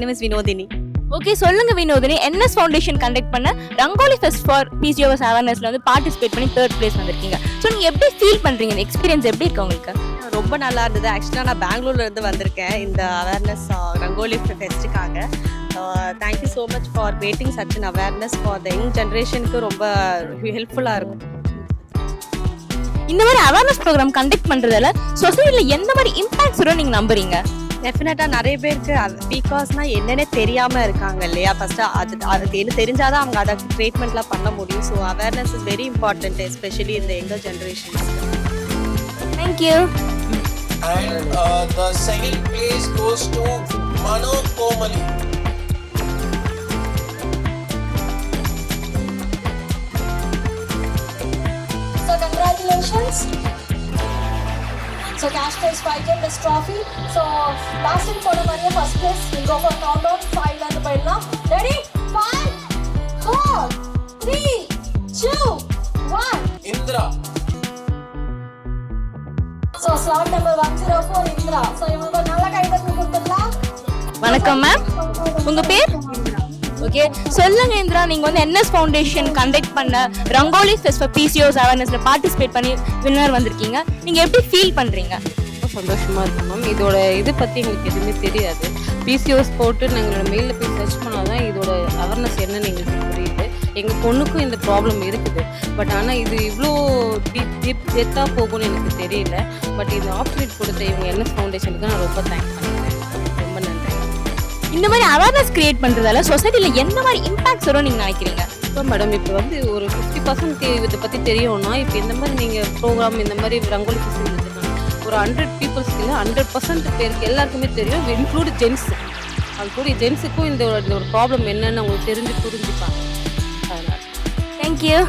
name is Vinodhini. Okay, சொல்லுங்க Vinodhini, NS foundation conduct பண்ண rangoli fest for PCOS அவேர்னஸ்ல வந்து participate பண்ணி 3rd பிளேஸ் வந்திருக்கீங்க. ஸோ நீங்க எப்படி ஃபீல் பண்றீங்க? இந்த எக்ஸ்பீரியன்ஸ் எப்படி இருக்கு உங்களுக்கு? ரொம்ப நல்லா இருந்தது. ஆக்சுவலாக நான் பெங்களூர்ல இருந்து வந்திருக்கேன் இந்த அவேர்னஸ் ரங்கோலி ஃபெஸ்ட்டுக்காக. Thank you so much for creating such an awareness for the young ஜென்ரேஷனுக்கு ரொம்ப ஹெல்ப்ஃபுல்லாக இருக்கும். இந்த மாதிரி அவேர்னஸ் ப்ரோக்ராம் கண்டக்ட் பண்றதால சொசைட்டில எந்த மாதிரி இம்பாக்ட்ஸ் வரும் நீங்க நம்புறீங்க? டெஃபினட்டாக நிறைய பேருக்கு PCOS-னா என்னன்னே தெரியாமல் இருக்காங்க இல்லையா? ஃபஸ்ட்டு அதுக்கு என்ன தெரிஞ்சாதான் அவங்க அதை ட்ரீட்மெண்ட்லாம் பண்ண முடியும். So awareness is very important, especially இந்த younger generations. Thank you. And the second place goes to Mano Komali. So congratulations. So cash prize fighter this trophy. So last time for the first place, we go for countdown 5 and the ready 5 4 3 2 1. Indra. So slot number 104 Indra. So இவங்க நல்ல கைதட்டல் கொடுத்துடலாம். வணக்கம் ma'am, உங்க பேர்? Okay, சொல்லுங்க இந்திரா, நீங்க வந்து NS foundation conduct பண்ண ரங்கோலி ஃபெஸ்ட் ஃபார் PCOS அவேர்னஸ்ல பார்ட்டிசிபேட் பண்ணி வின்னர் வந்திருக்கீங்க. நீங்க எப்படி ஃபீல் பண்றீங்க? ரொம்ப சந்தோஷமாக இருக்கும் மேம். இதோட இது பற்றி எங்களுக்கு எதுவுமே தெரியாது. PCOS போட்டு எங்களோட மெயிலில் போய் சர்ச் பண்ணால் தான் இதோட அவேர்னஸ் என்னன்னு எங்களுக்கு புரியுது. எங்கள் பொண்ணுக்கும் இந்த ப்ராப்ளம் இருக்குது. பட் ஆனால் இது இவ்வளோ டெத்தாக போகும்னு எனக்கு தெரியல. பட் இது ஆப்ஷனிட் கொடுத்த இவங்க NS ஃபவுண்டேஷனுக்கு நான் ரொம்ப தேங்க்ஸ் பண்ணுறேன். ரொம்ப நன்றி. இந்த மாதிரி அவேர்னஸ் கிரியேட் பண்றதால சொசைட்டில எந்த மாதிரி இம்பாக்ட்ஸ் வரும் நீங்க நினைக்கிறீங்க? இப்போ மேடம், இப்போ வந்து ஒரு 50% இதை பற்றி தெரியும்னா, இப்போ இந்த மாதிரி நீங்கள் ப்ரோக்ராம் இந்த மாதிரி ரங்கோலி ஃபெஸ்டிவல் வச்சுருக்காங்க, ஒரு 100 பீப்புள்ஸ்க்கு இல்லை 100% பேருக்கு எல்லாருக்குமே தெரியும், இன்க்ளூட் ஜென்ஸ். அது கூட ஜென்ஸுக்கும் இந்த ஒரு ப்ராப்ளம் என்னன்னு அவங்களுக்கு புரிஞ்சுப்பாங்க. அதனால் தேங்க்யூ.